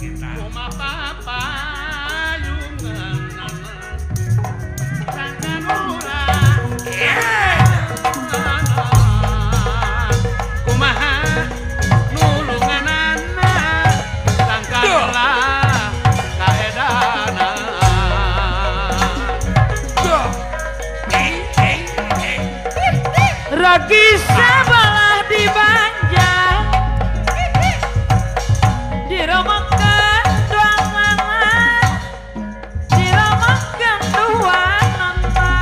kita. Rumah papayungan sangkan urang kumaha nulunganana sangkan lah kaedana Ragi sebelah di Banjar diromakan dua mama diromakan dua mama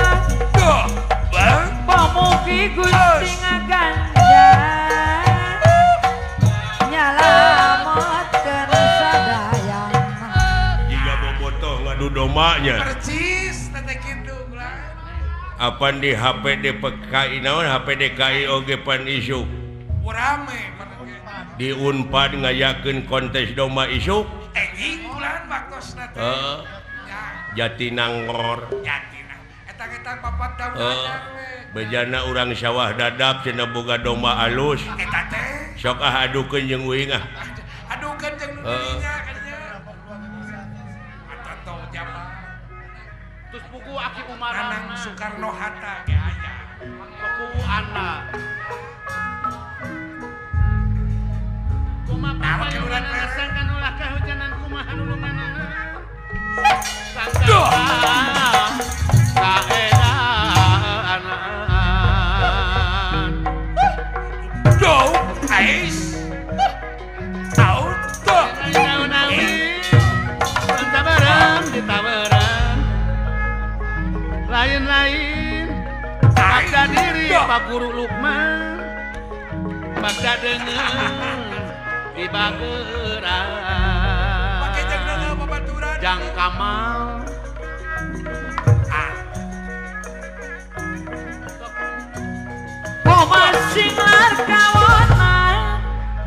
pemuki gusti ngaganjar nyalamotkeun sadayana jika bobotoh ngadu domanya Percis tete kitu ulah. apa di HPD PKI naon HPDKI oge pan isu Rame pada di Unpad ngayakeun kontes domba isu Egi ulah bakosna teh. Ya, Jatinangor yatina. Eta papat tahun anyar we. bejana urang sawah dadap cenah boga domba alus Eta teh. sok adukeun jeung uing ah Aduh kan jeung nu dirinya kan nya. Eta tong jaman terus buku Aki Umar Anang Soekarno Hatta ge aya. buku anak kumaha Nah, wakil urat papayungan mere. sangkan ulah kahujanan kumaha nulunganana sangkan kaedaan Doh, ais. Tau, tuh. lain-lain bagda diri Pak Guru Lukman bagda dengan di Bageran Pakai jang dana babaturan. Jang Kamal Koma singlar kawana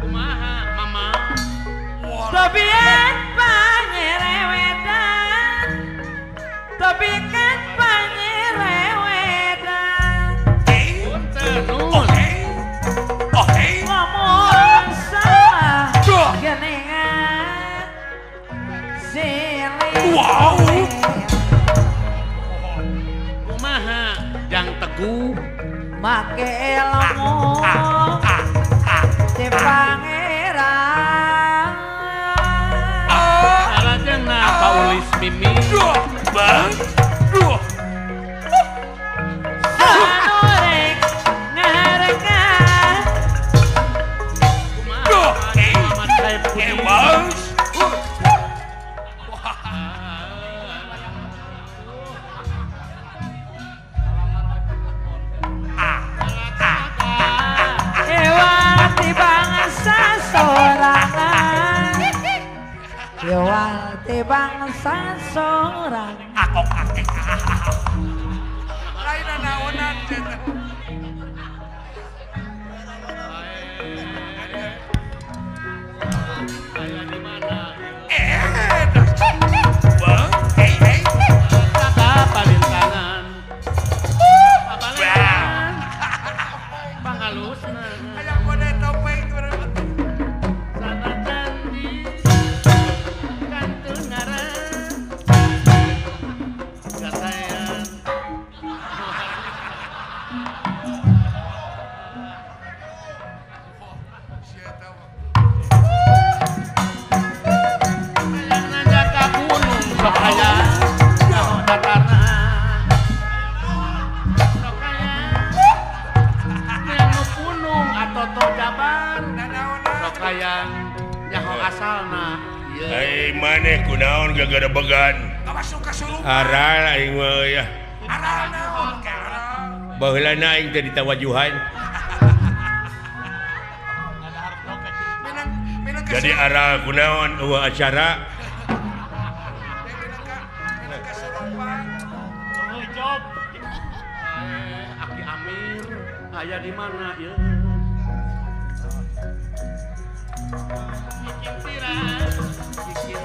kumaha mama Tobian panyerewedan Tobikan panyerewedan punten nun Oh, hey. Ngomong salah Duh. Geningan Silih Wow. kumaha Jang Teguh Make ilmu Di pangeran salajengna Paulis Mimi Duh, bang. Duh. Sanurek ngarengan kumaha Duh. Muhammad Saifuddin Bang. Ewang di bangsa sorangan Ewang di bangsa sorangan Akok akek. Lain naonan cenah. aya di mana Bang. Hey, hey. Saka palintangan pabalengan pangalusna Aya kode topeng urang. sana candi kantun ngaran gatayan Sia tahu. yang nanjak ka gunung sok aya nyaho datarna sok aya yang nu punung atoto jaban Nanaonan. sok aya nyaho asalna ieu ai maneh kunaon gara began Masuk ke suluk. aral aing mah ya Arah naon ke arah. baheulana aing teh ditawajuhan Minang jadi aral kunaon eueuh acara minang kesurupan. job Aki Amir aya di mana ya Kikin Sirah Kikin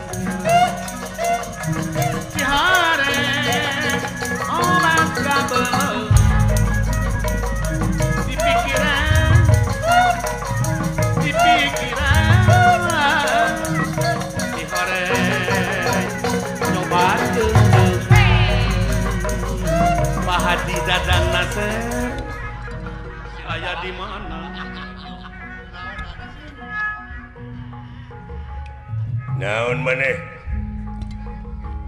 Cihare obat kabel di pikiran di di mana? Naon maneh?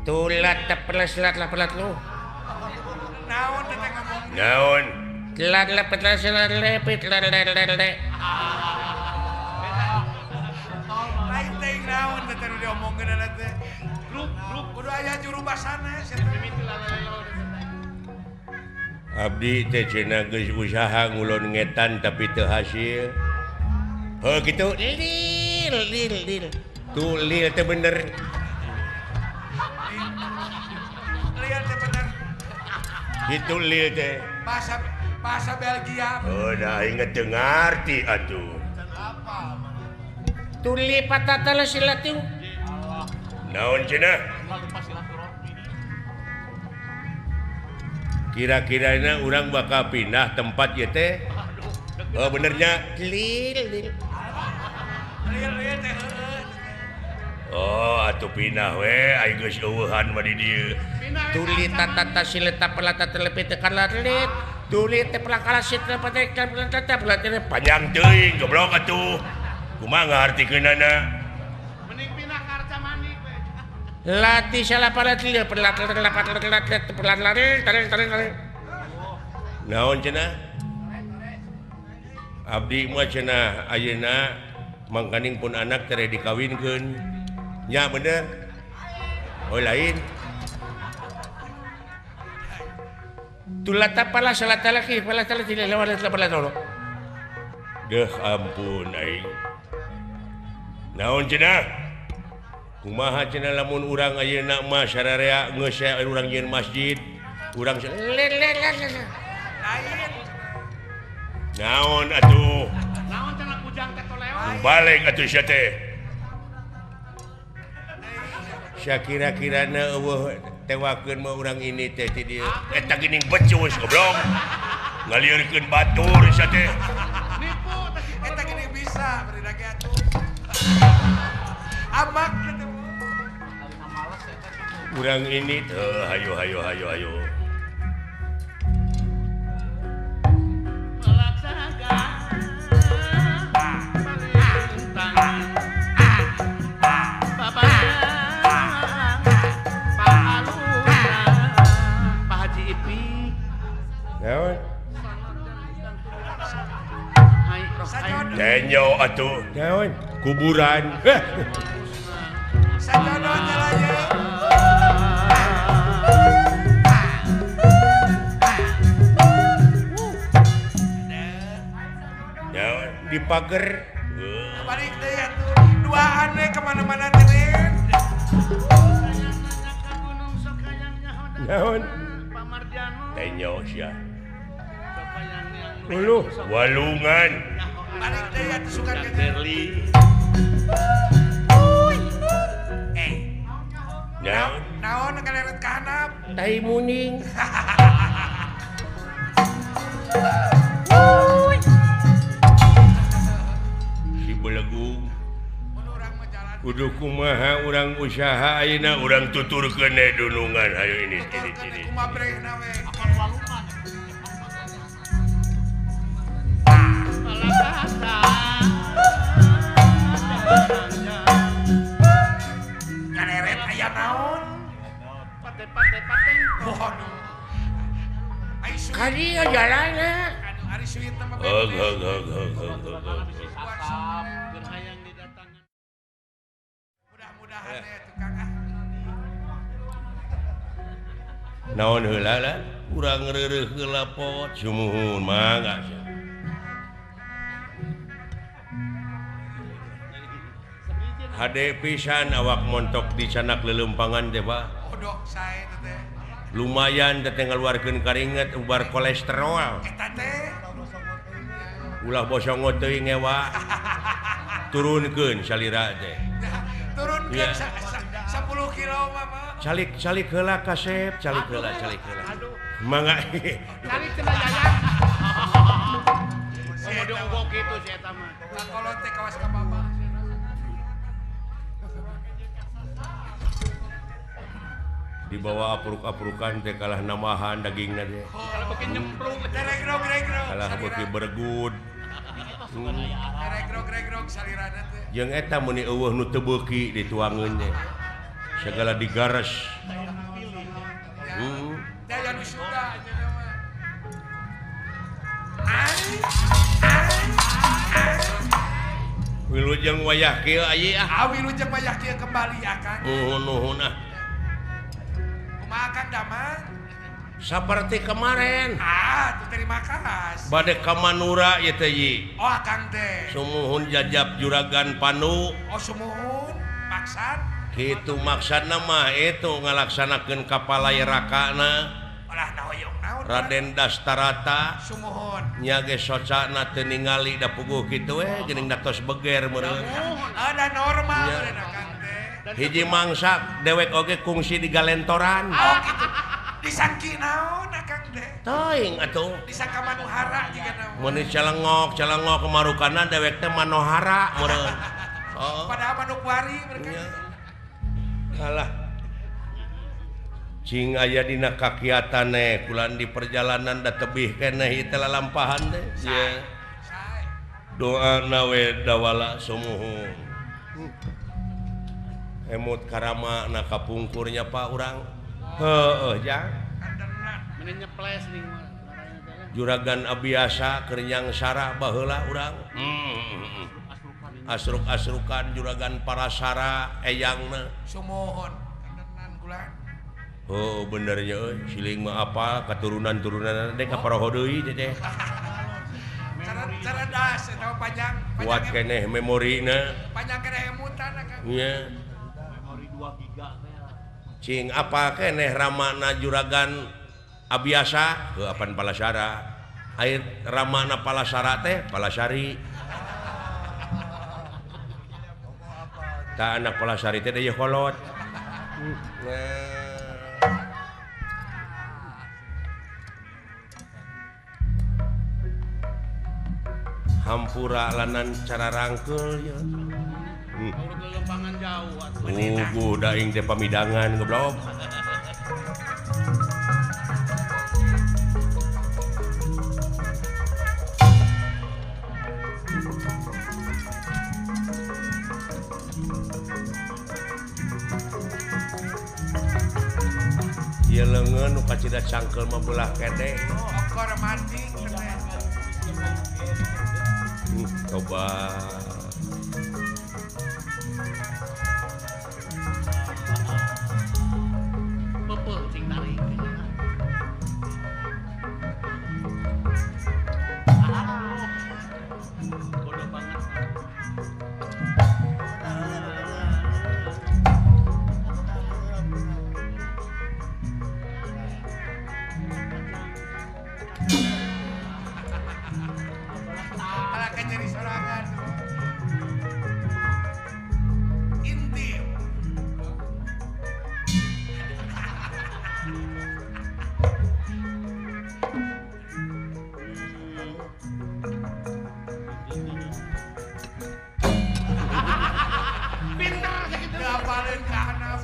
Tulat tepelas lat lu. Naon teh ngomong. Naon? Telat lepet lepet lele. Lain teh naon teh teh diomongkeun teh. Grup kudu aya juru basana sia Abdi teh cenah geus usaha ngulon ngetan tapi teu hasil. Oh gitu. Lil. Tuh lil teh bener. Lihat teh bener. Gitu lil teh. Bahasa Belgia. Oh dah inget teu ngarti atuh. Tuli patatala silatiu. Naon cenah? Kira-kirana urang bakal pindah tempat ya teh. Oh benernya lil. Lihat teh Oh atuh pindah we aya geus eueuhan mah di dieu. Tuli tatata sileta pelata telepet tekan lalit. Tuli teh pelakala sitra pada pelata pelata Panjang teuing goblok atuh. Kumaha ngartikeunana? Mending pindah ka Arca Manik we. Lati salah pada tiga pelata Naon cenah? Abdi mah cenah ayeuna mangkaning pun anak tere dikawinkeun. Nya bener. Oh lain. tulata pala salata laki pala tala tidak lewat pala tolo. Deh ampun aing. Naon cenah? Kumaha cenah lamun urang ayeuna mah sararea geus urang nyeun masjid, urang lain. naon atuh? Naon cenah kujang teh lewat. Balik atuh sia teh. Sakira-kirana eueuh tewakeun mah urang ini teh ti dieu. Eta geuning becus goblok. Ngalieurkeun batur sia teh. Nipu teh. Eta gini bisa beri lagi atuh. Amak gitu. Urang ini teh hayo. Naon? Kenyo atuh. Naon? Kuburan. Sajodohnya lah ya. Naon? Di pager. Balik deh ya tuh. Duaan deh kemana-mana tenin. Naon? Kenyo sia. Uluh. Walungan. Balik deh ya tuh suka Terli. Naon? Naon kaleret ka handap. Tai muning. Si belegung. Mun urang mah jalan. Kudu kumaha urang usaha ayeuna urang tuturkeun deui dunungan hayu ini. Tuturkeun kumaha brehna we. Kaleret aya naon? Waduh. Ai suit. Kali jalannya. Aduh, ari suit mah Heg. Mudah-mudahan ya tukang ah. Naon heula lah? Urang reureuh heula pot sumuhun mangga sia. Hade pisan awak montok di sanak lelempangan teh Pak. Odok sae teh teh. Lumayan teh ngaluarkeun karinget ubar kolesterol. Eta teh. Ulah bosong teuing ngewa. Turunkeun salira teh. Turun ke Iya. 10 kilo mah. Calik heula kasep, calik heula. Mangga. Cari cenah jaya. Mau diogok kitu si eta mah. Kakolot teh kawas ka bawah. dibawa apruk-aprukan teh kalah namahan dagingna teh. Kalau pakai nyemplung. Geregrog. Kalah beuki bergud. Geregrog salirana teh. Jeung eta meni eueuh nu teu beuki dituangeun teh. Segala digares. Daya nu sudah aja mah. Wilujeng wayah kieu ayi Wilujeng wayah kieu kembali akan. Nuhun Kumaha Kang Damang? Saperti kemarin. Tuh terima kasih. Bade ka Manura ieu teh Yi. Oh Kang teh. Sumuhun jajab juragan Panu. Oh sumuhun maksad. Kitu maksudna mah itu ngalaksanakeun kapalai rakana. Olah nahoyong naon. Raden Dastarata. Sumuhun. Nya ge socana teu ningali da puguh kitu geuning da tos beger meureun. Ada normal meureun Kang teh. Hiji mangsa dewek oge kungsi di galentoran. Oh gitu. Disangki naon Kang teh? Teuing atuh. Disangka manuhara jiga naon. Mun celengok kemarukana dewek teh manohara meureun. Oh. Padahal manukwari mereka. Kalah. Cing aya dina kakiatan kulan di perjalanan da tebih keneh ieu teh lalampahan teh. Ye. Doana we dawala sumuhun. Emut karama na kapungkurnya Pak urang. Heueuh jang. Meni nyeples nih mah. Juragan Abiasa keur nyang sara baheula urang. Asruk-asrukan juragan Parasara eyangna. Sumuhun. Kandenan kula. Oh benernya euy, siling mah apa katurunan-turunan teh kaparoho deui teh. Cara das eta panjang. Kuat keneh memorina. Panjang keneh emutan Kang. Nya. Memori 2 giga teh. Cing apa keneh ramana juragan Abiasa ke apan Palasara. Air ramana Palasara teh Palasari. Ta anak Palasari teh deui kolot. Hampura lanan cara rangkeul ya. Urut lelempangan jauh atuh. Uguh daing teh pamidangan goblok. Ieu leungeun nu kacida cangkeul mah belah kede. Okor mati keneh. Coba Beupeul cing tarik. Bodoh banget. Ala kajeri sorangan. Intim. Pinter sakitu. Gapaleun ka hanap.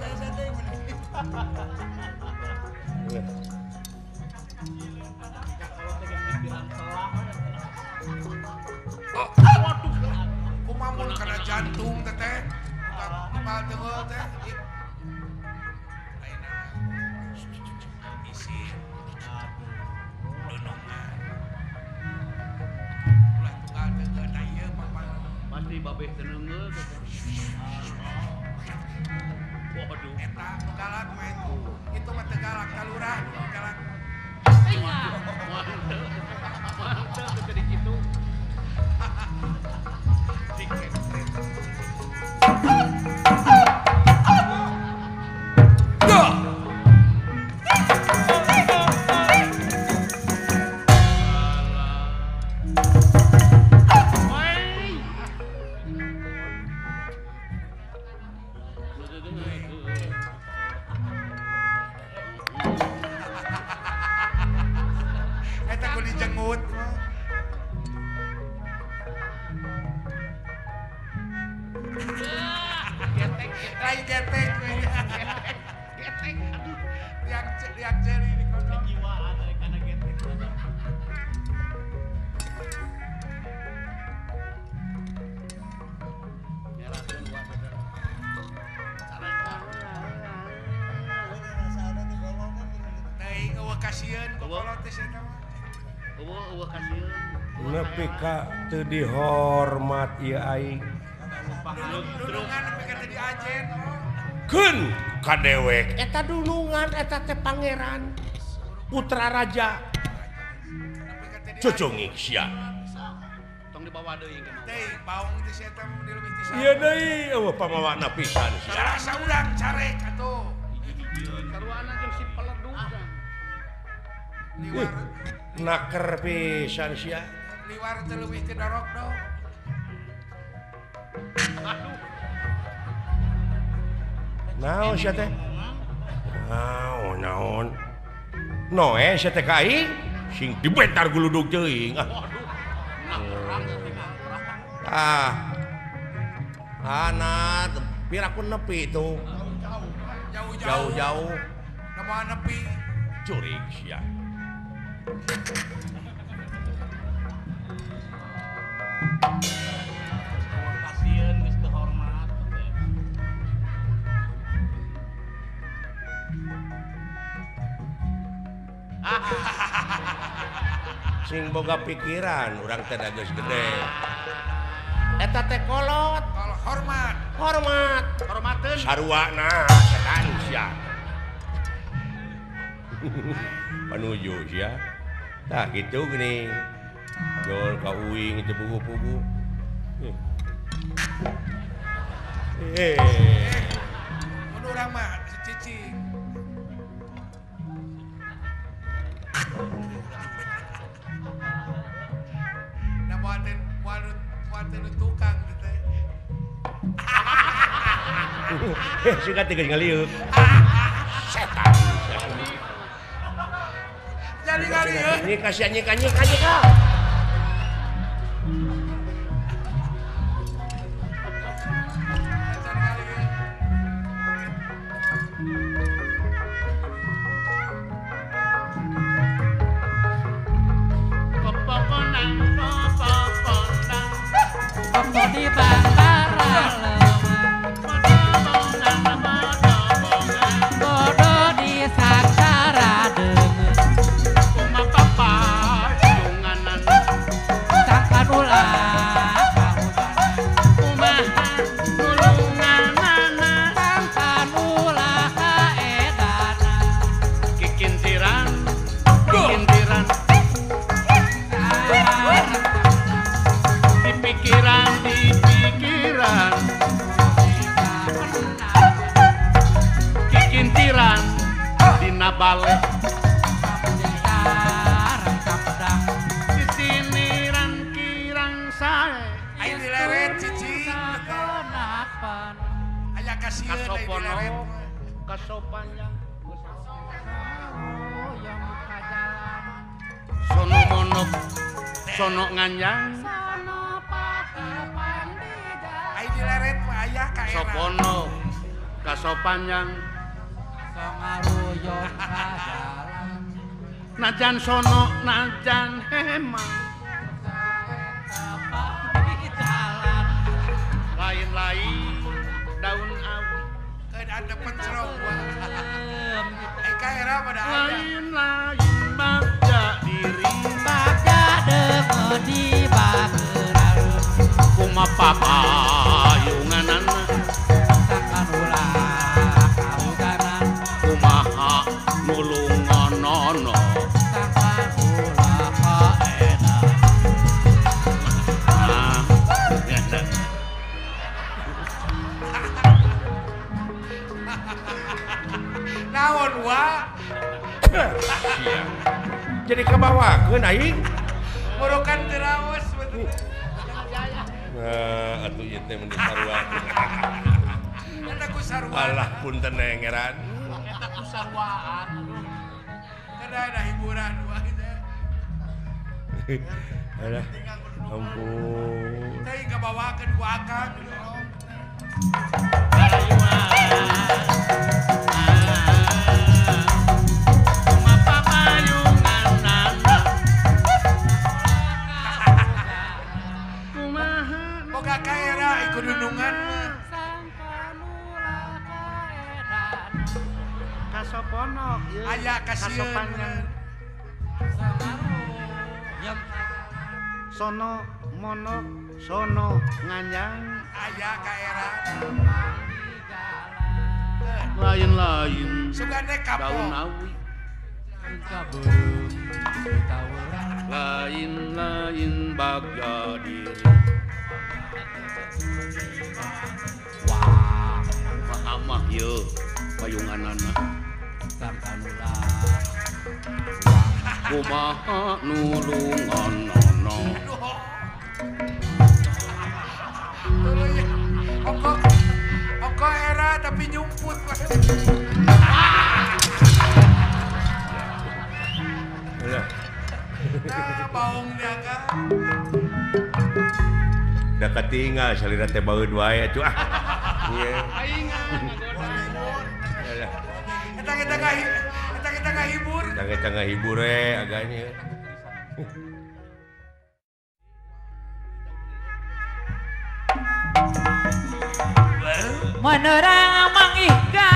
Kumamun karena jantung teteh. Kumaha teueul teh. Ayeuna isi dunungan. Ulah tunggal teueul da ieu mah. Pasti babeh teu neungeul teh. Waduh. Eta nu galak we. Itu mah teu galak kalurah nu galak. Mantap teu tadi kitu. Eta ku dijengut. Lain getek we. Ketek aduh. siak jeri di kono. Kejiwaan dari kana getek. Nyerakeun wa bener. Teuing eueuh kasieun kokolot teh eta mah. Eueuh kasieun. nepi ka teu dihormat ieu aing Dulungan nepi ka teu diajen. keun ka dewek eta dulungan eta teh pangeran putra raja Nepi ka teu diajen. cocongik sia Tong dibawa deui ke mau. Teuing baung teh si eta di leuwih ti ieu deui eueuh pamawana pisan sia Sarasa urang carek atuh. Saruana jeung si peledug. Liwar naker pisan sia liwar teu leuwih ti dorok do. naon sia teh naon noe sia teh ka aing sing dibentar guludug teuing anak pirakun nepi itu jauh-jauh Da moal nepi. curig sia Kasieun geus kehormat. sing boga pikiran urang teh da geus gede eta teh kolot Kalau hormat. hormat Hormateun. sarwana sekan sia panuju sia tah gitu gini jol ka uing itu pugu-pugu Mun urang mah cicing. Da moal teh nu tukang teh teh. singkat tiga ngaliuk setan Jadi kali ya. ini kasihan nyika Pepokonan. Toko di bandara bodo di saksara deungeun Kumapapa junganan. sangkan ulah Kumaha nulunganana. sangkan ulah kaedana Kikintiran. Di pikiran. Kikintiran. Dina bale. sareng kapedang Di siniran kirang sae. Ayo dileret cicing. saponapan Aya kasieun ayo Kasopono. dileret. Kasopanjang. yang buka jalan Sono monok. Sono nganjang. sono pati pandida Ayo dileret mah aya ka era. Sopono. Kasopanjang. songaruyong ka jalan Najan sono. Najan hemang. di jalan Lain-lain. Daun awi. Keun ada pencrong wah. Ai ka era pada aya. Lain-lain. Bagja diri. baca deungeun di bageuran Kumapapa yunganan. sangkan ulah kauganan Kumaha nulungonono. sangkan ulah kaedan Nah, ngene. Naon wa? sia jadi kabawakeun aing Murukan terawas betul. nah atuh ieu teh mun disarua Eta ku sarua. alah punten nengeran Eta kusarwaan. Ada hiburan wah teh. alah ampun Teuing kabawakeun ku akang. kasoponok aya kasieun kasopannya Yang sono mono sono nganyang aya ka era lain-lain sugane daun kapok awi kaburung tawuran lain-lain bagja diri wah mahamah ye payunganana kankanulah kumaha nulunganana Oko era tapi nyumput Ulah. nah baung dia kan Da katinggal salira teh baeud wae atuh ah. Ieu. Alah, kita ngahibur tengah-tengah hibur agaknya. Menerang Mang Ika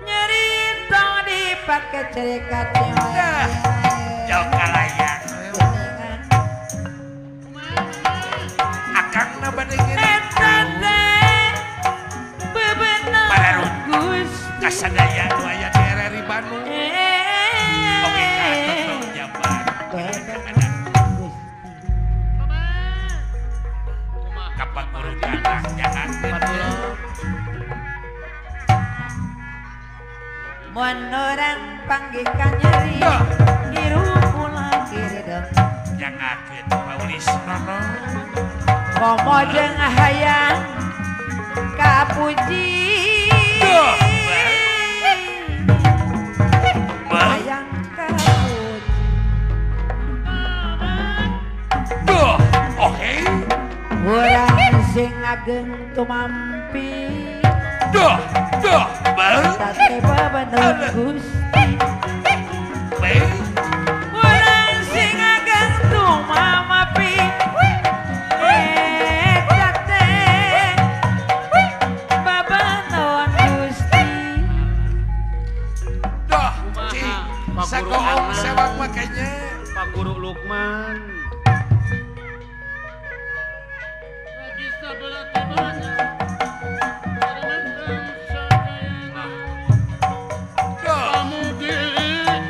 nyerita dipake cerikatnya jauh kalaya akang na bandingin Balarut kasadaya nu aya di RRI Bandung oke katot jaman kapak urut anak jangan Menerang panggikan nyeri hirupula kiri dong jangan Paulis nono ngomojeng hayang kapuji hayang kapuji oke urang sing ageng tumampi tate bebenung Gusti urang sing ageng tumampi tate bebenung Gusti sagoong sewak makanya Pak Guru Lukman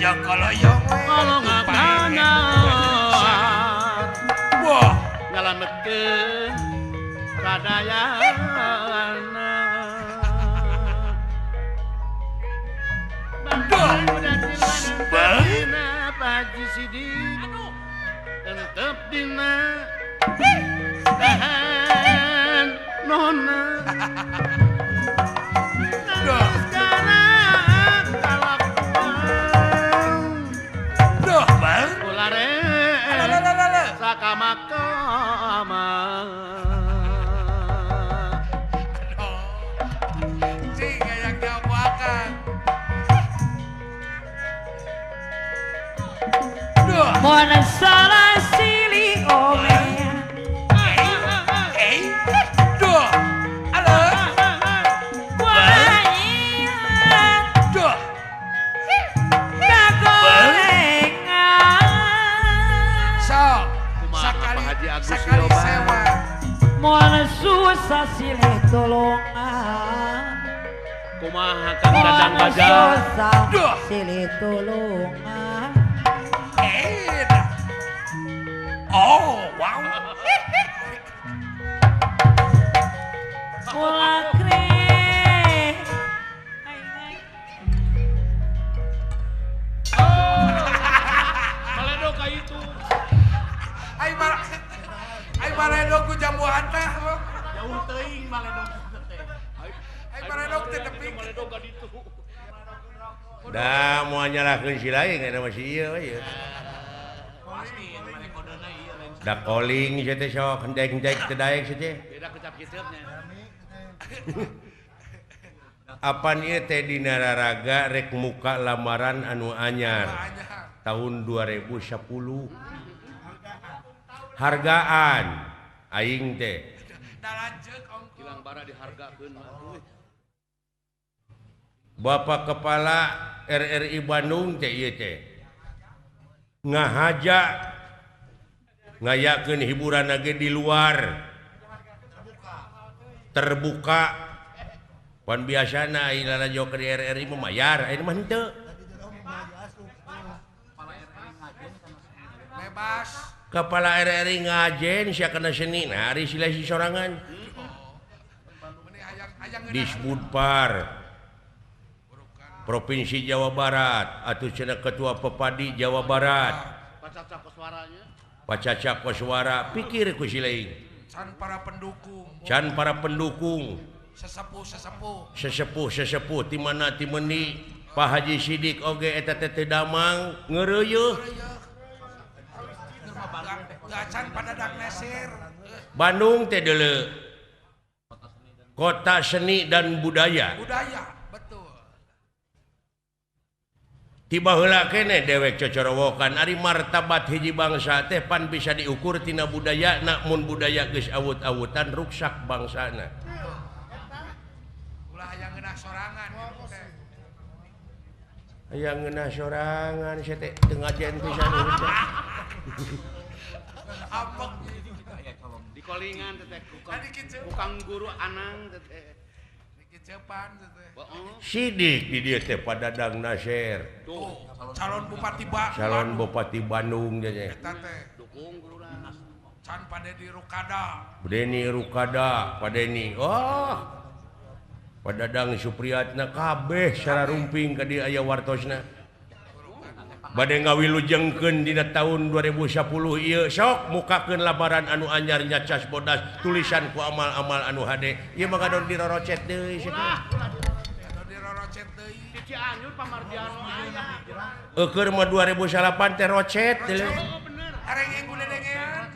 Joko loyong kalau ngakanya wah nyalametkeun kadayana Dina Paji Sidik Entep dina Tahan Nona Sekarang Kalakuan bang Ulare Sakamakama cing kayak jauh akan mon salah silih ome halo wayan kagorengan sok Kumaha sekali Pak Haji Agus sekali Yoba? sewa mon susah silih tolongan Kumaha Kang Dadang mon Bajang susah silih tolongan oh wow mulakre Maledo ka itu Ai maredo ku jambuan teh jauh teuing Maledo teh ai maredo teh tepi Maledo ka ditu Da moal nyalahkeun si lain kana masih ieu we. Da calling ieu teh sok hendek-hendek teu daek si teh. beda kecap kiceupnya Apan ieu teh dina raraga rek muka lamaran anu anyar tahun 2010. Hargaan aing teh da lanceuk ongko hilang bara dihargakeun mah Bapak Kepala RRI Bandung CIT ngahaja ngayakeun hiburan lagi di luar terbuka pan biasana ilana joker di RRI memayar ini mah henteu bebas Kepala RRI ngajen sia kana seni nah ari silasi sorangan Disbudpar Provinsi Jawa Barat atau cenah Ketua Pepadi Jawa Barat Pacaca Koswara pikir ku sileing can para pendukung sesepuh ti mana ti meuni Pak Haji Sidik oge eta teh damang ngeureuh can pada dak neser Bandung teh deuleu kota seni dan budaya betul tiba heula kene dewek cocorowokan ari martabat hiji bangsa teh pan bisa diukur tina budayana mun budaya geus awut-awutan ruksak bangsana ulah aya ngeunah sorangan aya ngeunah sorangan sia teh teu ngajen pisan apek di kolingan teteh kukang guru anang teteh dikicepan teteh Sidik di dieu teh Padadang Nasir tuh calon bupati Bandung nya eta teh dukung guruna can Padedi Rukada Deni Rukada Padeni Padadang Supriyatna kabeh secara rumping ka dieu aya wartosna bade ngawilujengkeun dina tahun 2010 ieu sok mukakeun labaran anu anyar nyacas bodas tulisan ku amal-amal anu hade ieu mah kadon dirorocet deui di Cianjur Pamardiano aya keur mah 2008 teh rocet deui areng enggu dedengean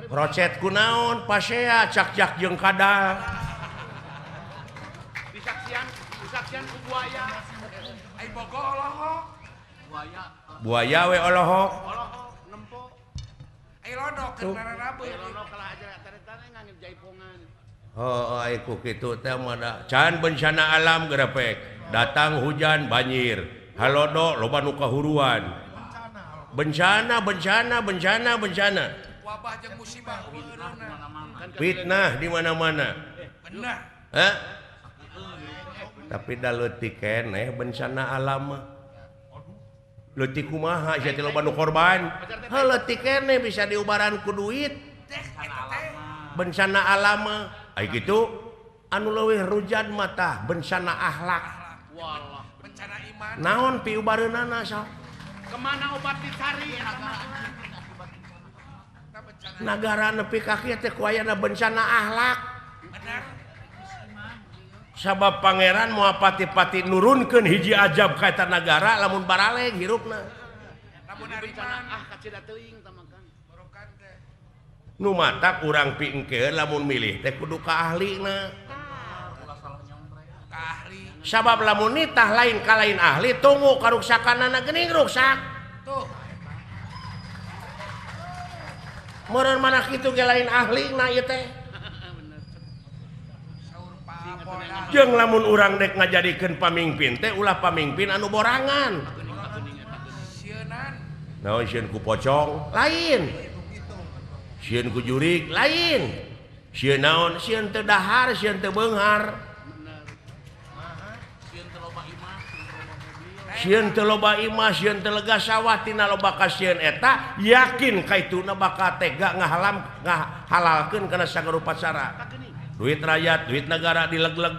rocet kunaon pasea cak-cak jeung kadal disaksian ku buaya ai bogo olohok buaya we olohok nempo ai lodok keur nararabeun lono kalah aja tare-tare ngangin jaipongan ai ku kitu teh mah can bencana alam gerepek datang hujan banjir halodo loba nu kahuruan bencana wabah jeung musibah fitnah di mana-mana bener tapi da leutik keneh bencana alam mah leutik kumaha sia teh loba nu korban leutik keneh bisa diubaran ku duit bencana alam mah ai kitu anu leuwih rujan mah tah bencana akhlak walah bencana iman naon piubareunana sok kemana obat dicari nagara nepi ka kieu teh ku ayana bencana akhlak bener sabab pangeran moal pati-pati nurunkeun hiji ajab ka eta nagara lamun baraleg hirupna lamun ariman kacida teuing tamakan barokan teh nu matak urang pingkeun lamun milih teh kudu ka ahlina ahli sabab lamun nitah lain ka lain ahli tunggu karuksakanana geuning ruksak tuh meureun mana kitu ge lain ahlina ieu teh saur papola jeung lamun urang dek ngajadikeun pamimpin teh ulah pamimpin anu borangan sieun naon sieun ku pocong lain sieun ku jurig lain sieun naon sieun teu dahar sieun teu beunghar sieun teu loba imah sieun teu lega sawah tina loba ka sieun eta yakin kaituna bakal tega ngahalalkeun kana sagarupa cara duit rakyat duit negara dilegleg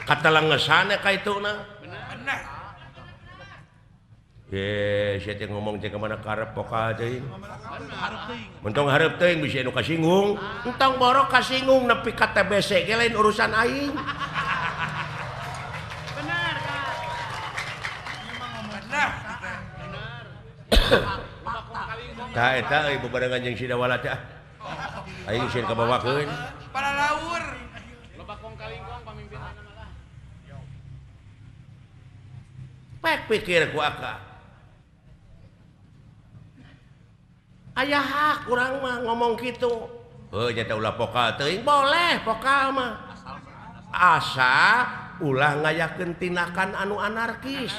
katalengesana kaituna bener sia teh ngomong teh ka mana karep pokal teuing mentong hareup teuing bisi anu kasinggung entong borok kasinggung nepi ka TBC ge lain urusan aing tah eta euy bebarengan jeung sidawala teh aing sieun kabawakeun para laur loba kong kalingkong pamimpinana malah pek pikir ku aka aya hak urang mah ngomong kitu nya teh ulah pokal teuing boleh pokal mah asa ulah ngayakeun tindakan anu anarkis.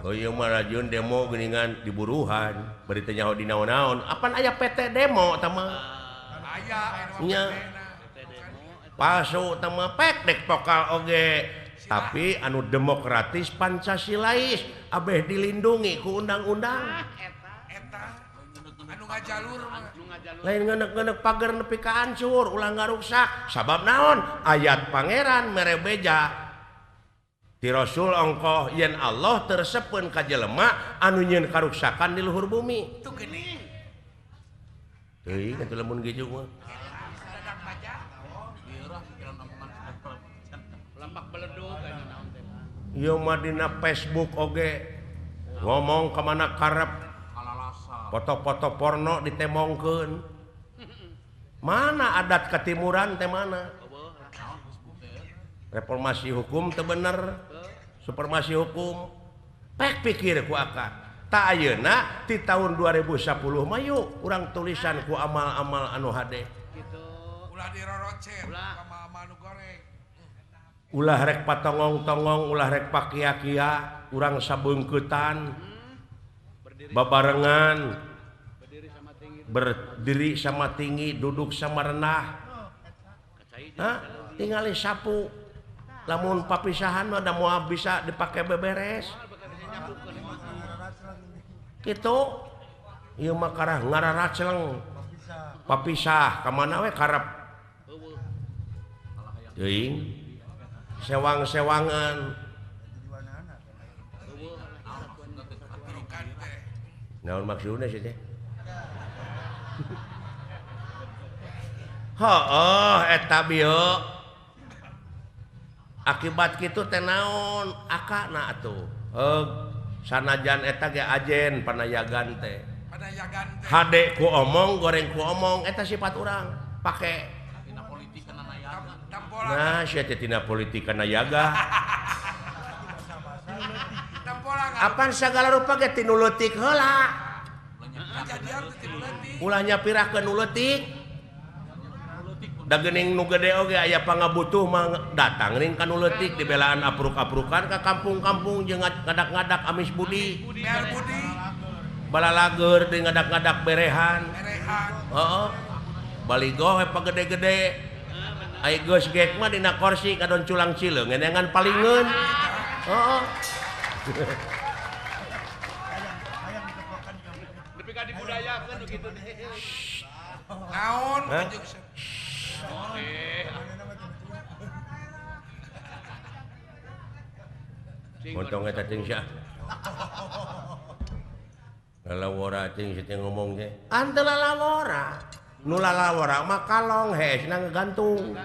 Oh iya mah rajun demo geuningan di Buruhan, bari teh nyaho di naon-naon. Apan aya PT demo tah mah? Aya Nya. Palsu tah mah pek dek vokal oge. Tapi anu demokratis Pancasilais abeh dilindungi ku undang-undang. eta anu ngajalur mah. Lain ngenek-ngenek pagar nepi ka hancur ulah ngaruksak. Sabab naon? Ayat pangeran mere beja. Ti Rasul ongkoh yen Allah tersepkeun ka jelema anu nyieun karuksakan di luhur bumi. Itu geuning. Teuing atuh lamun kitu mah. Dadak baca. Lampak beledug anu naon teh. Ieu mah dina Facebook oge ngomong ka mana karep foto-foto porno ditemongkeun. Mana adat ketimuran teh mana? Reformasi hukum teu bener. Supremasi hukum. Pek pikir ku akad. Tak ayeuna ti tahun 2010 mah yuk urang tulisan ku amal-amal anu hade. Gitu. Ulah dirorocen sama anu goreng. Ulah rek patongong-tongong, ulah rek pakia-kia, urang sabeungkeutan. Babarengan. Berdiri sama tinggi, duduk sama rendah. Hah? Tingali sapu. Lamun papisahan mah da moal bisa dipake beberes. Kitu. Ieu mah karah ngararaceleng. Papisah ka mana we karep. Teuing. Sewang-sewangan. Naon maksudna sih teh? Heuh eta bieu. Akibat kitu teh naon akana atuh. Sanajan eta ge ajen panayagan teh. Panayagan teh. Hade ku omong, goreng ku omong eta sifat urang. Pake Tina politik kana nayaga. Tampolan. nah sia teh tina politik kana yaga. Tampolan. Apan sagala rupa ge tinu leutik heula. Kejadian teh leutik. Ulah nyapirakeun nu leutik. Da geuning nu gede oge aya pangabutuh mah datang ring ka nu leutik dibelaan apruk-aprukan ka kampung-kampung jeung ngadak-ngadak amis budi. Biar budi. Balalager di ngadak-ngadak berehan. Berehan. Heeh. Baligo we pagede-gede. Ai geus gek mah dina kursi kadon culang cileung ngenengan palingeun. Heeh. Nepi ka dibudayakeun kitu teh. Naon Hah? ujug Montong eta teh sia. Lalawora cing si teh ngomong teh. Ante lalawora. Nu lalawora mah kalong hesna ngegantung.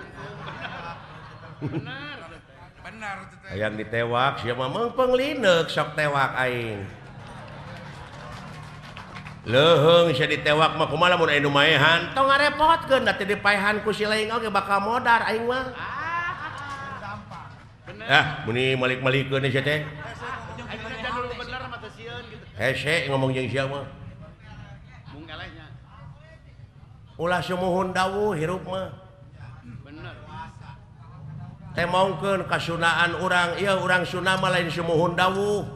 benar itu teh. Hayang ditewak sia mah meungpeung lineuk sok tewak aing. Leuheung sia ditewak mah kumaha lamun aya nu maehan tong ngarepotkeun da teh dipaehan ku si laing oge bakal modar aing mah. Muni malik-malikeun sia teh. Anu dulu bener mah teh sieun gitu. Hese ngomong jeung sia mah. Mung elehnya. Ulah sumuhun dawuh hirup mah. Bener. Temongkeun kasunaan urang, ieu urang Sunda mah lain sumuhun dawuh.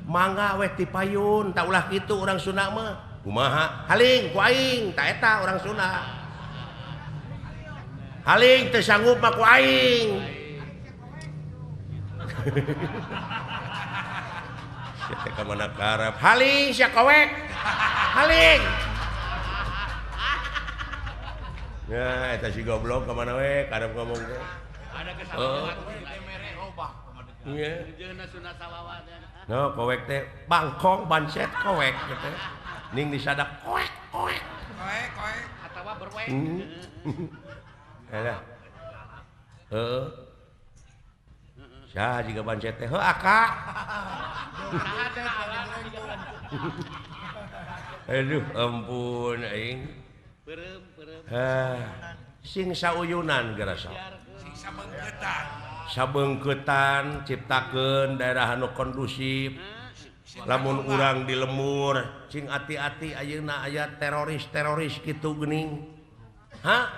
Mangga we ti payun, tak ulah kitu urang Sunda mah. Kumaha? Haling ku aing, ta eta urang Sunda. Haling teu sanggup mah ku aing. Sia teh ka mana karep. Haling sia kowek. Haling. Ya, eta si goblok ka mana we karep ngomong teh. Ada kesalahan teh mere robah pamadegan. Iya. Jeung Sunda Sawawa teh. No, kowek teh bangkong bancet kowek gitu. Ning disadak kowek. Koe. Atawa berwek. Ada. Sah juga bancet teh. Aka. Aduh, ampun aing. Beureum. Sing sauyunan gerasa. Sing sabeungkeutan. Sabeungkeutan ciptakeun daerah anu kondusif. Lamun urang di lemur, cing ati-ati ayeuna aya teroris-teroris kitu geuning. Hah?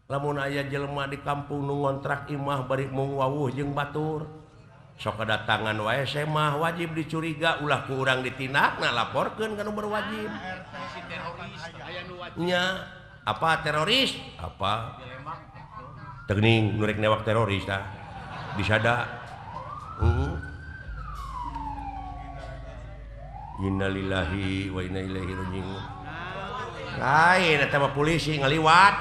lamun aya jelema di kampung nu ngontrak imah bari mung wawuh jeung batur sok kedatangan wae semah wajib dicuriga ulah ku urang ditindakna laporkeun ka nu berwajib nya apa teroris apa teuing nu rek newak teroris tah disada innalillahi wa inna ilaihi raji'un lain eta mah polisi ngaliwat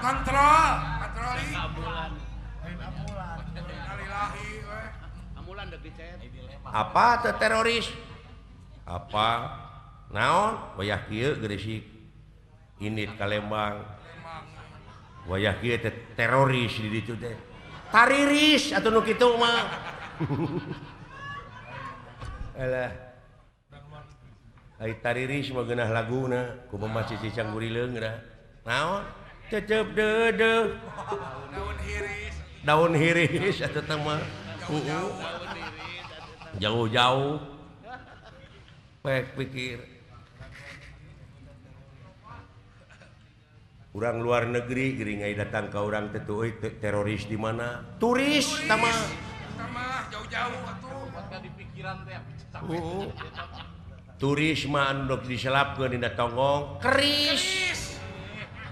kontrol patroli innalillahi we amulan deuk dicet apa teh teroris apa naon wayah kieu geuresik init Kalembang wayah kieu teh teroris di ditu teh tariris atuh nu kitu mah alah ai tariris mah geunah laguna ku Mama Cici Canggurileung da naon cecep deudeuh daun hiris atuh teh mah jauh-jauh pek pikir urang luar negeri gering ai datang ka urang teh euy teroris di mana turis tama jauh-jauh atuh di pikiran teh turis mah anu diselapkeun dina tonggong keris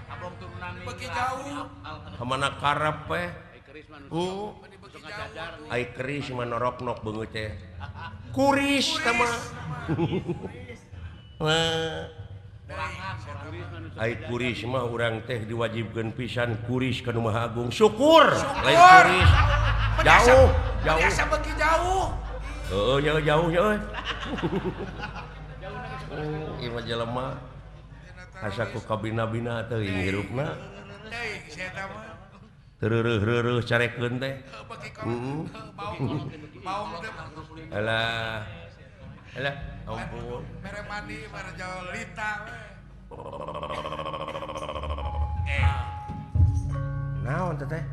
abong turunan beki jauh kamana karep we keris manusia beki jauh ai keris mah norok-nok beungeut teh kuris tama ai kuris mah urang teh diwajibkeun pisan kuris ka Nu Maha Agung syukur lain kuris jauh biasa beki jauh jauh euy ieu mah jelema asa ku kabina-bina teuing hirupna deui sia eta mah tereureureuh carekeun teh beki baung teh alah ampun mere mandi mere jauh lita we naon teh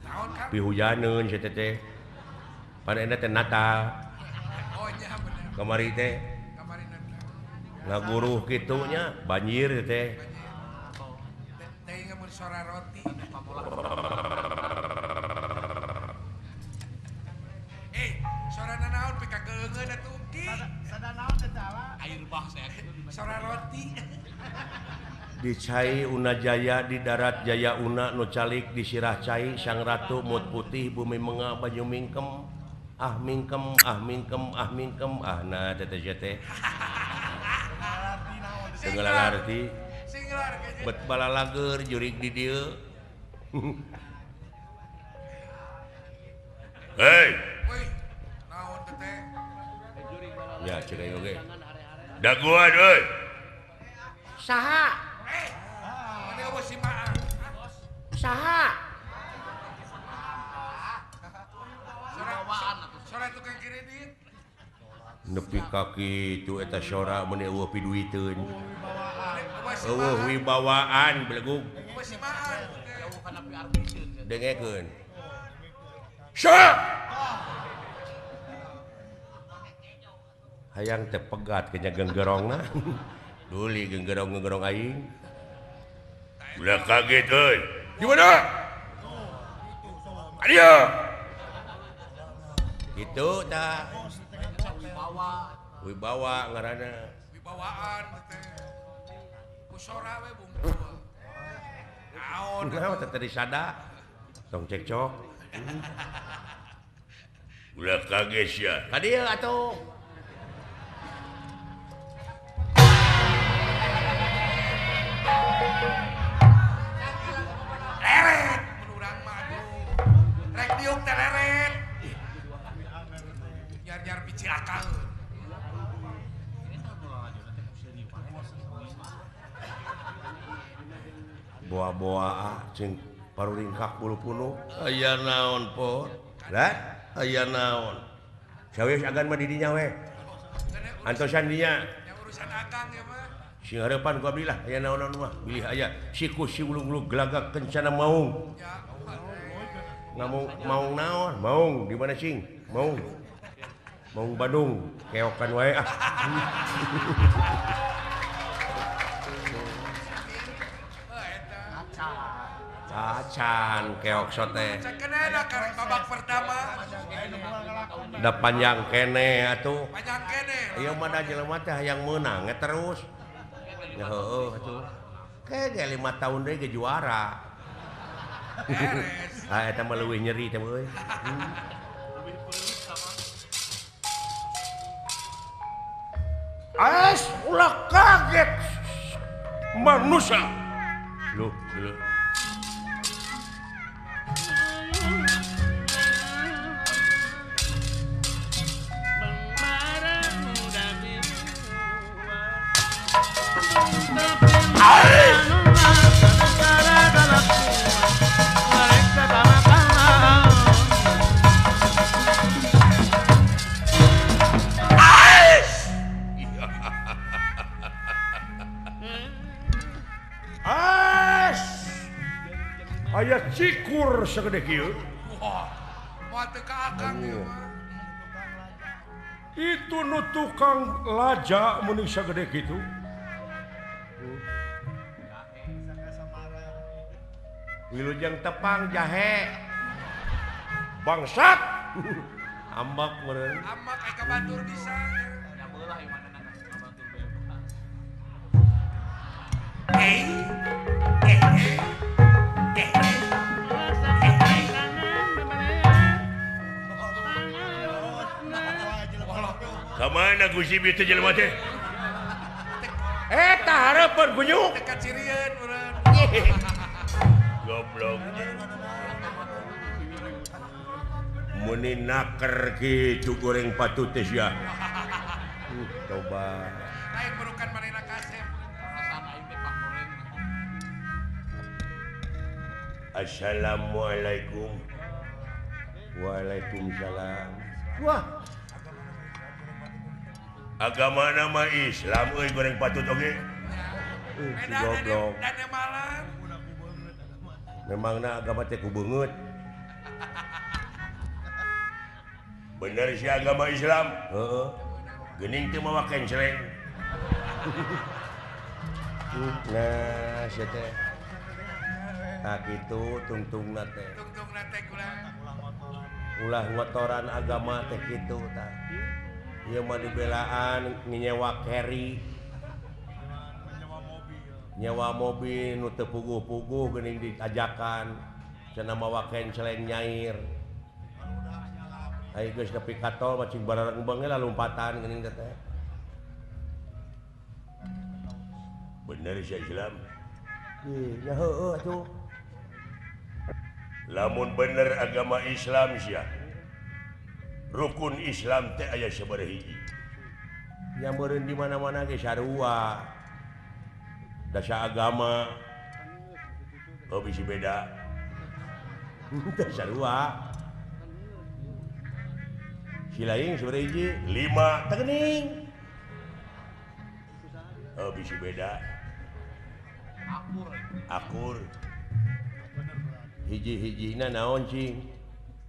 naon kan pihujaneun sia teh padahal teh Natal oh nya bener kamari teh kemarin ngaguruh kitu nya banjir teh deui ngemun sora roti sora naon pika geungeun atuh ki sada naon teh tala air bah saya sora roti di Cai Una Jaya di darat Jaya Una nu calik di sirah Cai sang ratu mut putih bumi menga banyu mingkem mingkem nah teh teh segala arti singlar kayaknya bet balalager jurig di dieu hei woi naon teh teh ya cerai oge daguan euy Saha? mana bos si Maan Saha? sora tukang kredit nepi kaki itu eta sora meuni eueuh piduiteun bos si eueuh wibawaan belegug bos si Maan jauh kana pi artiseun dengekeun sora hayang teh pegat ke genggerongna duli genggerong aing ulah kaget euy di mana adia gitu tah wibawa ngaranna wibawaan teh kusora we bungkul naon naon teh tadi sada tong cekcok ulah kaget sia ka dieu atuh leret menurang mah aduh rek diuk teh leret jar biji akal boa-boa cing paruringkak bulu-pulu aya naon po lah aya naon saweus agan mah di dinya we antosan dinya yang urusan akang ya mah sing hareupan ku abdi lah aya naon-naon mah bilih aya siku si ulung-ulung gelagak kencana maung ya ngamung maung naon maung di mana sing maung Bandung keokan wae can keok sote Cekena karek babak pertama. da panjang kene atuh Panjang kene. ieu mah da jelema teh hayang meunang terus ya heueuh atuh kege 5 tahun deui ge juara Beres. eta mah leuwih nyeri teh euy Ais ulah kaget manusia lu aya cikur sagede kieu Wah. Moal teu ka akang ieu mah. itu nu tukang laja meuning sagede kitu wilujeng tepang jahe bangsat ambak meureun Amak eka batur bisa. kamana Gusti bieu jelema teh eta hareupeun gunyuk Dekat Cirian urang. goblok muni naker kitu goreng patut teh sia coba Lain berukan manehna kasep. Assalamualaikum Waalaikumsalam wah agama nama Islam euy goreng patut oge si Beda goblok dan malam. memangna agama teh ku beungeut bener si agama Islam heeh geuning teu mawa kenceleng nah sia teh tak kitu tungtungna teh Tungtung nate kulang. ulah ngotoran agama teh kitu tah ieu mah dibelaan nyewa carry nyewa mobil nu teu puguh-puguh geuning diajakan cenah mawa kenceleng nyair ai geus nepi ka tol macing barareng beung lah lompatan geuning teh bener si Islam nya heueuh atuh lamun bener agama Islam sia rukun Islam teh aya sabaraha hiji nya meureun di mana-mana ge sarua dasa agama bisi beda teh sarua silaing sabaraha hiji 5 teh geuning bisi beda akur hiji-hijina naon cing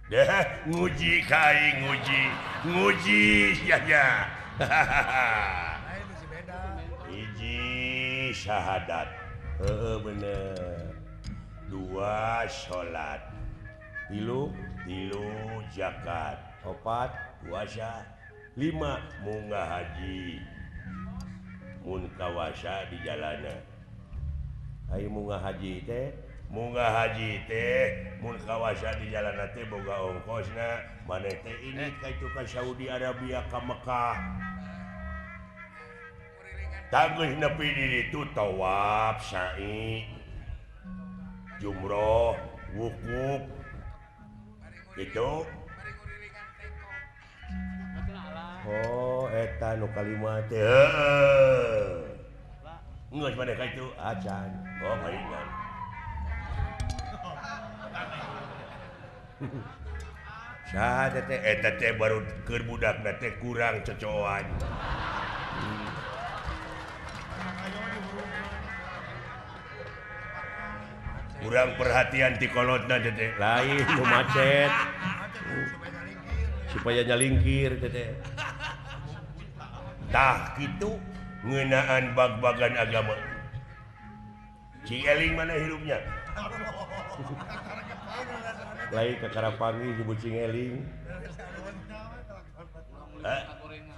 dah nguji kai nguji ya hiji syahadat bener 2 salat 3 zakat 4 puasa 5 munggah haji mun kawasa di jalanan ayo munggah haji teh mun kawasa di jalan teh boga ongkosna maneh teh ini kaitu ka Saudi Arabia ka Mekah tangeuh nepi di ditu tawaf sa'i jumroh wukuf gitu oh eta nu kalimat teh heueuh geus maneh kaitu acan oh kaingan Saha teh eta teh baru keur budakna teh kurang cocoan. Kurang perhatian ti kolotna teh lain nu macet. Supaya nyalingkir teh. Tah kitu ngeunaan bag-bagan agama. Cingeling mana hidupnya? Lain ke Karapangi disebut Cingeling.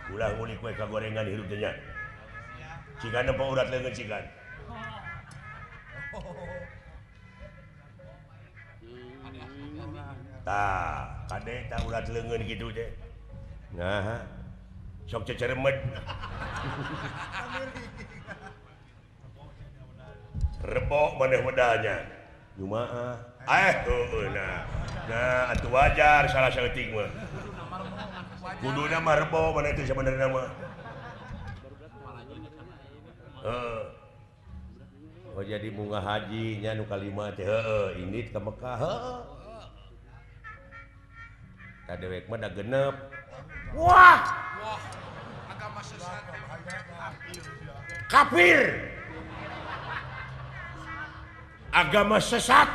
Ulah ngulik kue kagorengan hidupnya. Cikan apa urat leungeun cikan? Tah, kade tah urat leungeun kitu teh. Nah, sok ceceremed. Rebok maneh medanya. Jumaah. Nah, atuh wajar salah saeutik mah. Kuduna mah rebok mana itu sebenarnya mah. Oh jadi bunga haji nya nu kalima teh indit ka Mekah. Kadewek mah da genep. Wah, agama sesat. kafir. Agama sesat.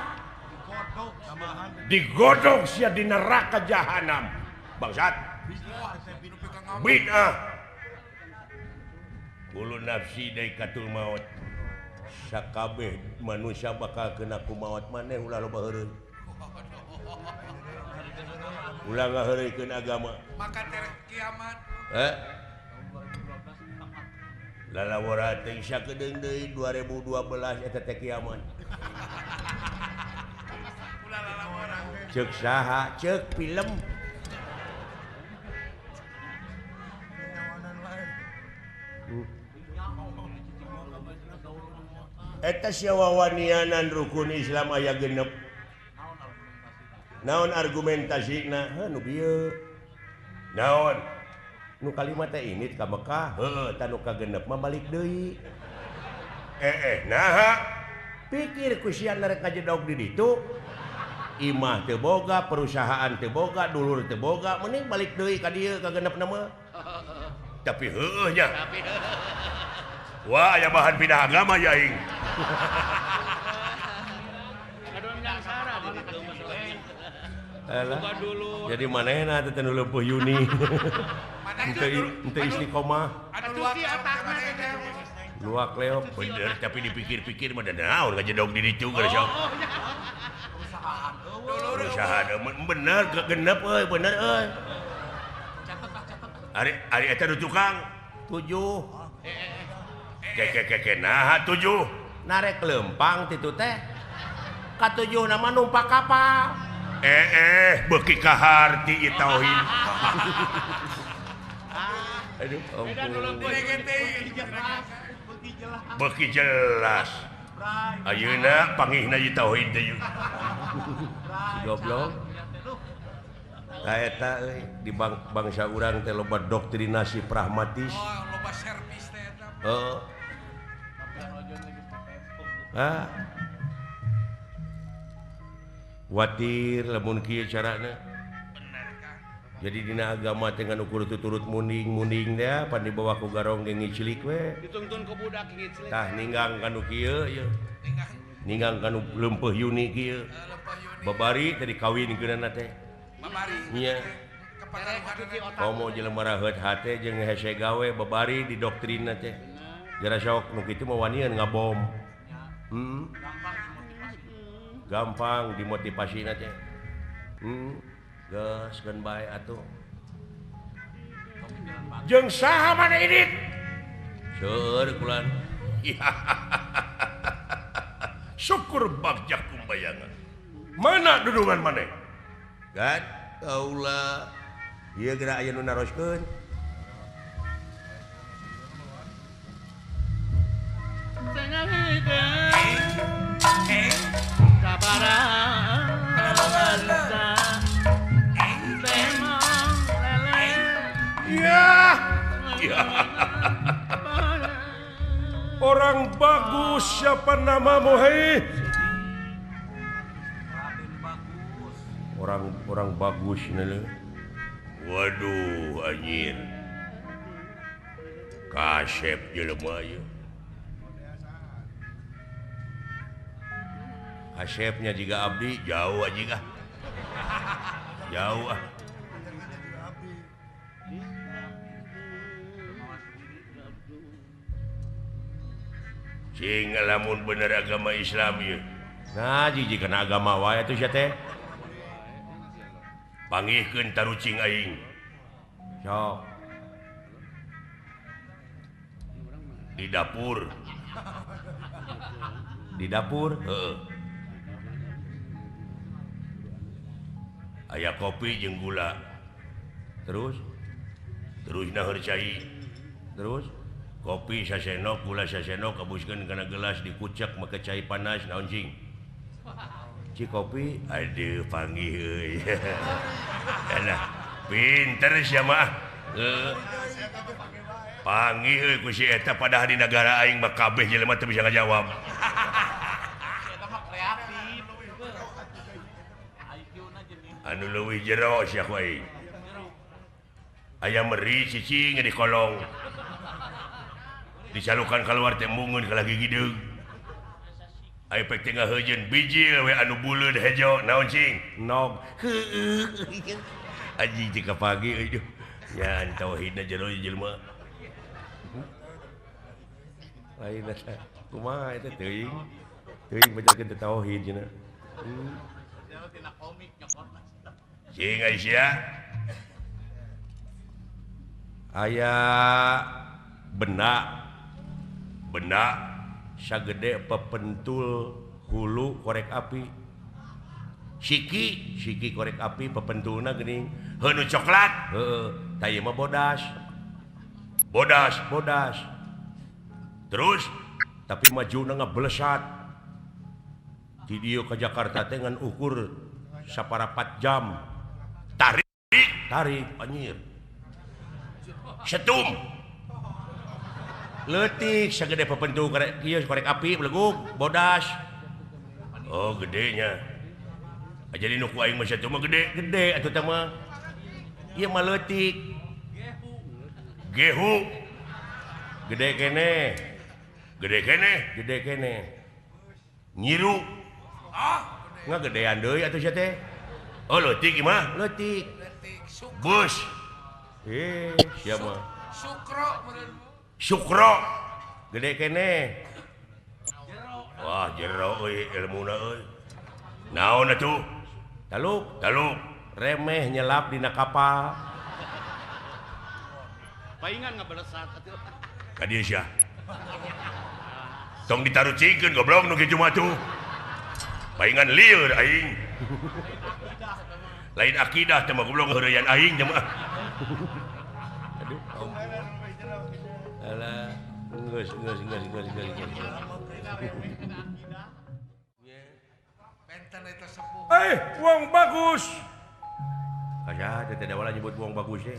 Digodok sia di neraka jahanam. Bangsat. Bid'ah. Ulu nafsi dari katul maut. Sakabeh manusia bakal kena ku maut maneh ulah loba heureun. Ulah ngaheureuykeun agama. Maka terek kiamat. Lalawara teh sakedeung deui 2012 eta teh kiamat. Ulah lalawara. Ceuk saha? Ceuk film. Eta syawawanianan rukun Islam aya genep. Naon argumentasina? Nu bieu. Naon? Nu kalimat teh ini ka Mekah, heuh, tanu ka genep mah balik deui. Nah, pikir ku sia rek ngajedog di ditu. Imah teu boga, perusahaan teu boga, dulur teu boga, mending balik deui ka dieu ka genepna mah. Tapi heueuh nya. Wah, aya bahan pindah agama ya aing. Alah. Jadi manehna teh teu leupuh Yuni. Ente istiqomah. Anu luak otakna teh. Luak leop bener tapi dipikir-pikir mah da naon ngajedog di ditu geus sok. Perusahaan bener genep euy bener euy. Ari eta nu tukang 7. Keke nah 7 narek lempang titu teh ka-7 nama numpak kapal beuki kahar ti tauhid. Aduh beuki jelas ayeuna pangihna ieu tauhid teh goblok ka eta euy di bangsa urang teh loba doktrinasi pragmatis. Loba servis teh eta. Watir lamun kieu carana. Jadi dina agama teh nganu kudu tuturut munding teh pan dibawa ku garong ge ngicilik we. Dituntun ke budak ngicilik. Tah ninggang kanu kieu ye. Ninggang kanu leumpeuh Yuni kieu. Babari teh dikawinkeunna teh. Babari. Nya. Komo jelema raheut hate jeung hese gawe babari di doktrinna teh. Gara sok nu kitu mah wanian ngabom. Gampang dimotivasina teh. Geuskeun bae atuh. Jeung saha maneh idit? Seueur kulan. Syukur bagjak kumbayangan. Mana dudungan maneh? Gad kaula. Ieu geura aya nu naroskeun. Orang bagus siapa namamu hei? Orang bagus ini. Waduh anjir. Kasep jelema ieu. Kasepnya juga abdi jauh aja kah? Jauh ah. Cing lamun bener agama Islam ieu. Nah, jiji kana agama wae atuh sia teh. Panggihkeun tarucing aing. Sok. Di dapur. Di dapur? Heeh. Aya kopi jeung gula. Terus naheur cai. Terus kopi sasenok, gula sasenok, kabuskeun kana gelas dikucek make cai panas naon cing? Ci kopi, aduh panggih euy. Elah, pinter sia mah. Panggih euy ku si eta padahal di negara aing mah kabeh jelema teu bisa ngajawab. Anu leuwih jero sia ku aing. Aya meri cicing di kolong. Dicalukan keluar teh mungun ka lagi gideung. Aya pek tengah heujeun bijil we anu buleud hejo naon cing? Nog. Aji jika pagi euy. Ya tauhidna jero jelema. Lain eta. Kumaha eta teuing? Teuing bajakeun teh tauhid cenah. Cing Aisyah. Aya benak sagede pepentul hulu korek api. Siki korek api pepentulna geuning heuh coklat. Heeh, tah ieu mah bodas. Terus tapi majuna ngablesat. Di dieu ka Jakarta teh ngan ukur saparapat jam. Tarik anjir. Setum. Leutik sagede pepentul korek kieu korek api beleguk bodas. Oh gedenya. Jadi nu ku aing mah setum mah gede atuh teh mah. Ieu mah leutik. Gehu. Gede kene. Nyiru. Ngagedean deui atuh sia teh. Oh leutik ieu mah, leutik. Bus. Sia mah. Sukro. Gede kene. Wah, jero euy ilmuna euy. Naon atuh? Taluk. Remeh nyelap dina kapal. Paingan ngabalesat atuh. Ka dieu sia. Tong ditarucikeun goblok nu kitu mah tuh. Paingan lieur aing. Lain akidah teh mah goblok heureuyan aing teh mah. Aduh. Alah, geus. Benten eta sepuh. Uang bagus. Kaja teh da wala nyebut uang bagus teh.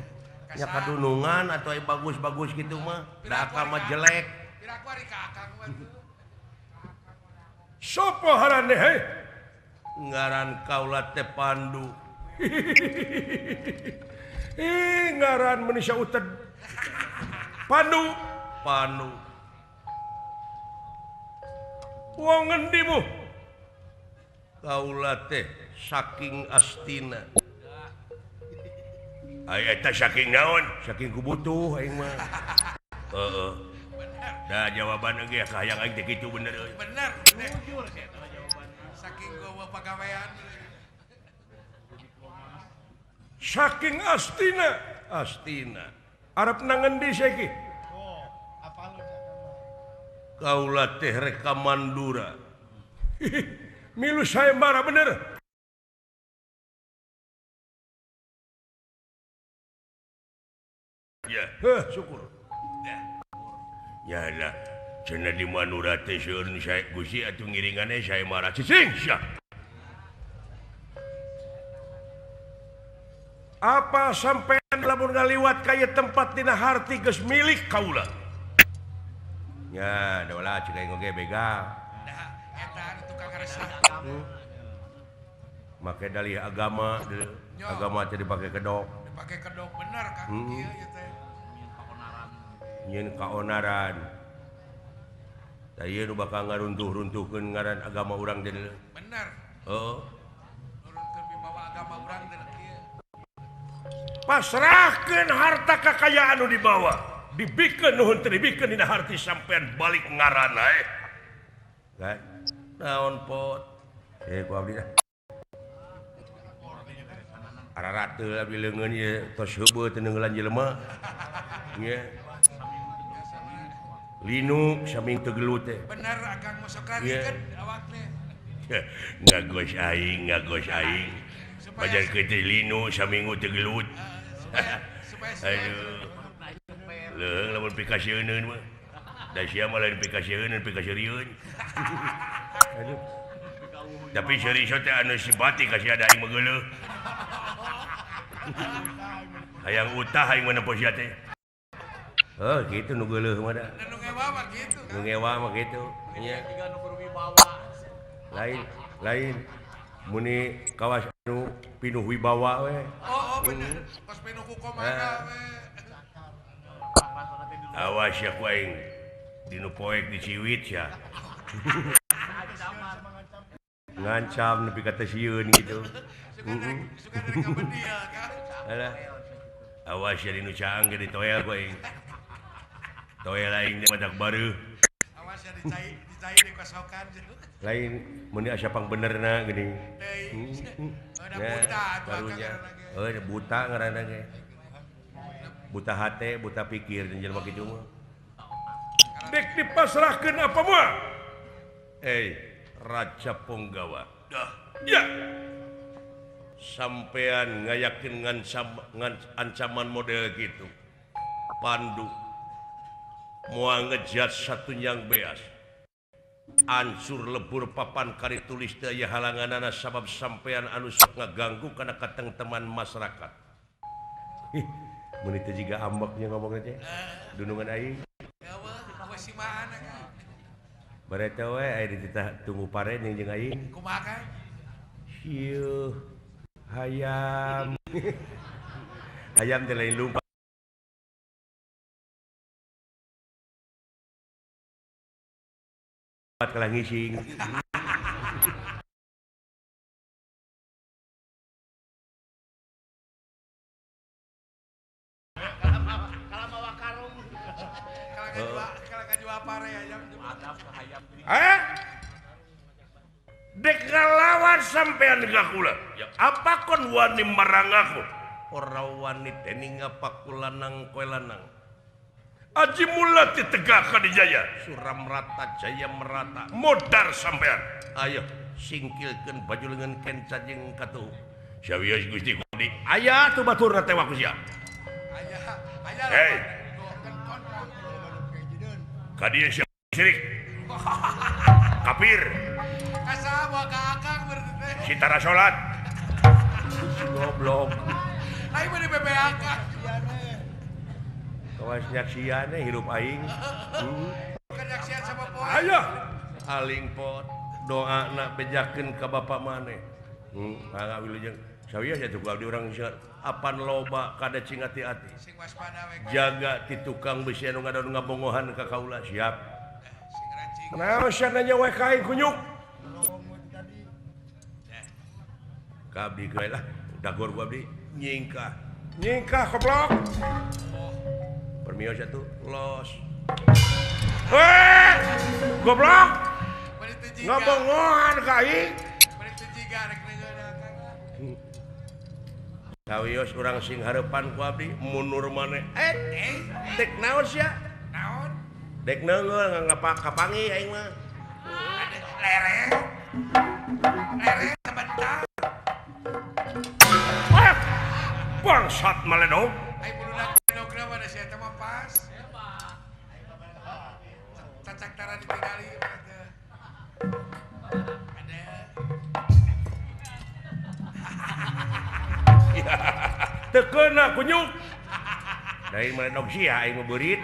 Nya kadunungan atau bagus-bagus gitu mah. Da ka mah jelek. Piraku ari ka akang mah. Sopo harane he? Ngaran kaula teh Pandu. Ngaran manusia uted. Pandu. Wong ngendi mu? Kaula teh saking Astina. Ai eta saking naon? Saking kubutuh aing mah. Heeh. Da jawaban ge kahayang aing teh kitu bener euy. Bener. Jujur eta jawaban. Saking gua pagawean. Saking Astina. Arep nang ngendi saiki? Kaula teh rek ka Mandura. Milu sayembara bener. Ya, syukur. Ya lah, cenah di Mandura teh seueurn sae Gusti atuh ngiringane sayembara cicing sia. Apa sampean lamun ngaliwat ka ieu tempat dina harti geus milik kaula? Ya, da ulah ceuk aing oge begal. Da eta anu tukang resah. Make dalih agama, agama teh dipake kedok. Dipake kedok bener Kang ieu teh. Nyeun kaonaran. Da ieu nu bakal ngaruntuh-runtuhkeun ngaran agama urang teh. Bener. Heeh. Nurunkeun wibawa agama urang teh kieu. Pasrahkeun harta kekayaan nu dibawa. Dibikeun nuhun teu dibikeun dina harti sampean balik ngaranna kan naon pot ku abdi dah ararate abdi leungeun ieu tos heubeut teu neunggelan jelema nya linu saming teu gelut teh bener akang masuk karikeun awak teh ngagos aing pajar kete linu saminggu teu gelut supaya aduh leung lamun pikasieun mah da sia mah lain pikasieun pikasieun aduh tapi seri teh anu simpati ka sia da aing meugeuleuh hayang utah aing mana pos teh oh kitu nu geuleuh mah da nu ngewa mah kitu nu ngewa mah kitu nya lain muni kawas anu pinuh wibawa we oh bener pas pinuh ku komaga we awas ya ku aing dinu poek di Ciwit ya ngancam nepi ka teh sieun gitu suka mereka bedia kan alah awas ya dinu caang ge ditoel ku aing toel aing badak bareuh awas ya dicai di kosokan lain meni asa pang benerna geuning ada buta barunya buta ngaranna ge buta hate buta pikir jeung jelema kitu mah dek dipasrahkeun apa moal Raja Punggawa ya sampean ngayakin ngan ancaman model gitu Pandu moal ngejat satu yang beas ancur lebur papan kari tulis daya halanganana sabab sampean anu sok ngaganggu kana katengteman masyarakat mun teh jiga ambeknya ngomongna teh dunungan aing eueuh si mana kan bareta we aya dititah tunggu pare jeung aing kumaha kan ieu hayam hayam teh lain lumpat kalah ngising kalau kajua pare aja dek ngalawan sampean gakula ya apa kon wani marang aku ora wani teh ningapakulanang koe lanang Aji Mulati tegak kadijaya suram rata jaya merata modar sampean ayo singkilkeun baju leungeun kenca jeung katuh sawios Gusti Kudi aya tuh baturna teh waku sia aya hei kadieu sia syirik kafir kasawa ka akang berarti teh sitara salat goblok lain mah di BPAK kawas nyaksiannya hirup aing kan nyaksian sama poe ayo aling pot doa nak bejakeun ka bapa maneh wilujeng sawios atuh abdi urang apan loba kada cing ati-ati sing waspada we jaga ti tukang besi anu ngadaon ngabongohan ka kaula siap sing rancing naon sananya we ka aing kunyuk ka abdi ge lah dagor ku abdi nyingkah goblok permios atuh los goblok ngabongohan ka aing berarti jiga rek neungeun sawios urang sing hareupan ku abdi mundur maneh dek naon sia naon dek neungeul kapangi aing mah lere sebentar bangsat maledog ai budak dogna mah sia teh mah pas cacak tara ditinggali ada teu keuna kunyuk dari maledog sia aing mah beurit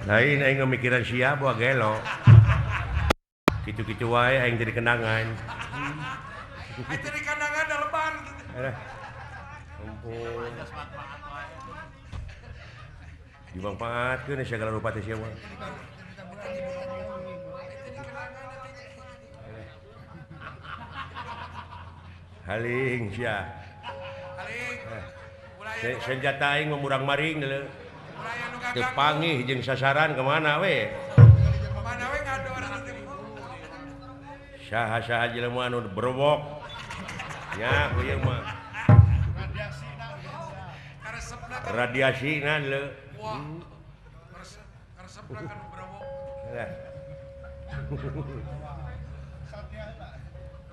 lain aing ngamikiran sia boa gelo gitu-gitu wae aing jadi kenangan. Aing jadi kandangan da lebar. Ampun. Dimanfaatkeun segala rupa teh sia mah. Haling sia. Haling. Senjata aing memurang maring deuleu. Mulai anu Teu gagang. panggih jeung sasaran kemana we. Kemana we ngador atuh. Saha-saha jelema anu berobok. Nya ieu mah Karesepna kan. radiasina deuleu. Wah. Karesepna kan berobok. Alah.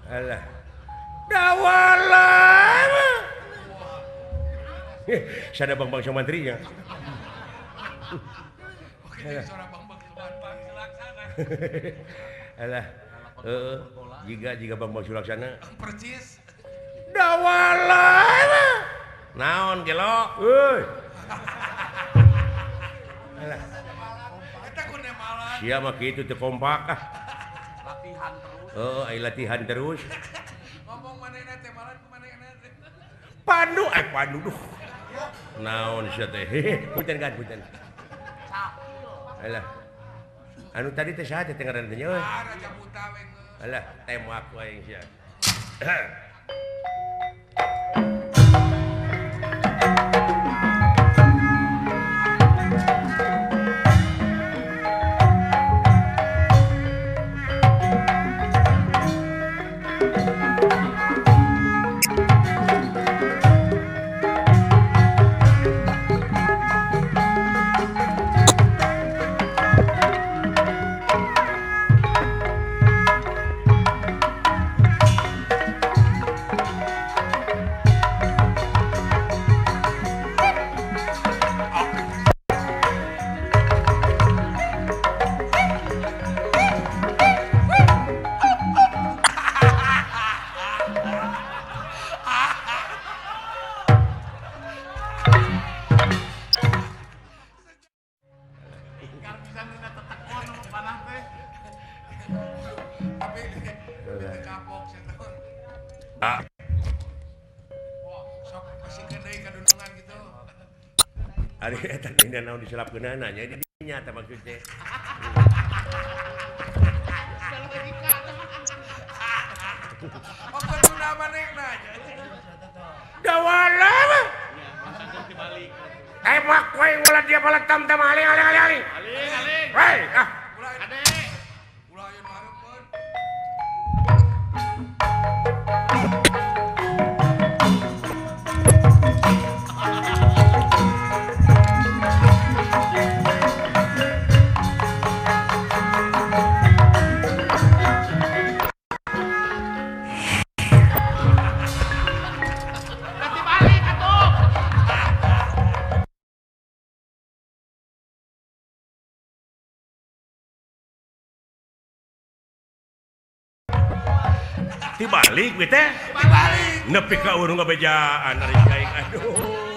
Alah. Dawalan. Sada bang Samantrinya. Oke, jadi seorang Bambang Sulaksana Sulaksana. Alah. Jika Bang Sulaksana. Percis. Dawalan. Naon gelo? Euy. Alah. Eta kudu malan. Sia mah kitu teu kompak ah. Latihan terus. Ngomong manehna teh malan ku manehna teh. Pandu duh. Naon sia teh? Punten kan punten. Alah. Anu tadi teh saha teh ngaranna teh euy? Ah, Raja Buta we. Alah, tembak wae sia. Tapi itu kapok sih tuh. Ah, Wah, sok pasikeun deui kadunungan gitu. ari eta dina naon diselapkeunana nya di dinya teh maksud teh. Oh, kaduna manehna nya. Dawalan. Tembak wae ulah dia balik tam-tam aling. Aling. Hei, ah. Ulah Ade. ulah aya hareupeun. Ganti balik atuh. Tibalik we teh. Dibalik. Nepi ka urang ngabejaan ari aing. Aduh.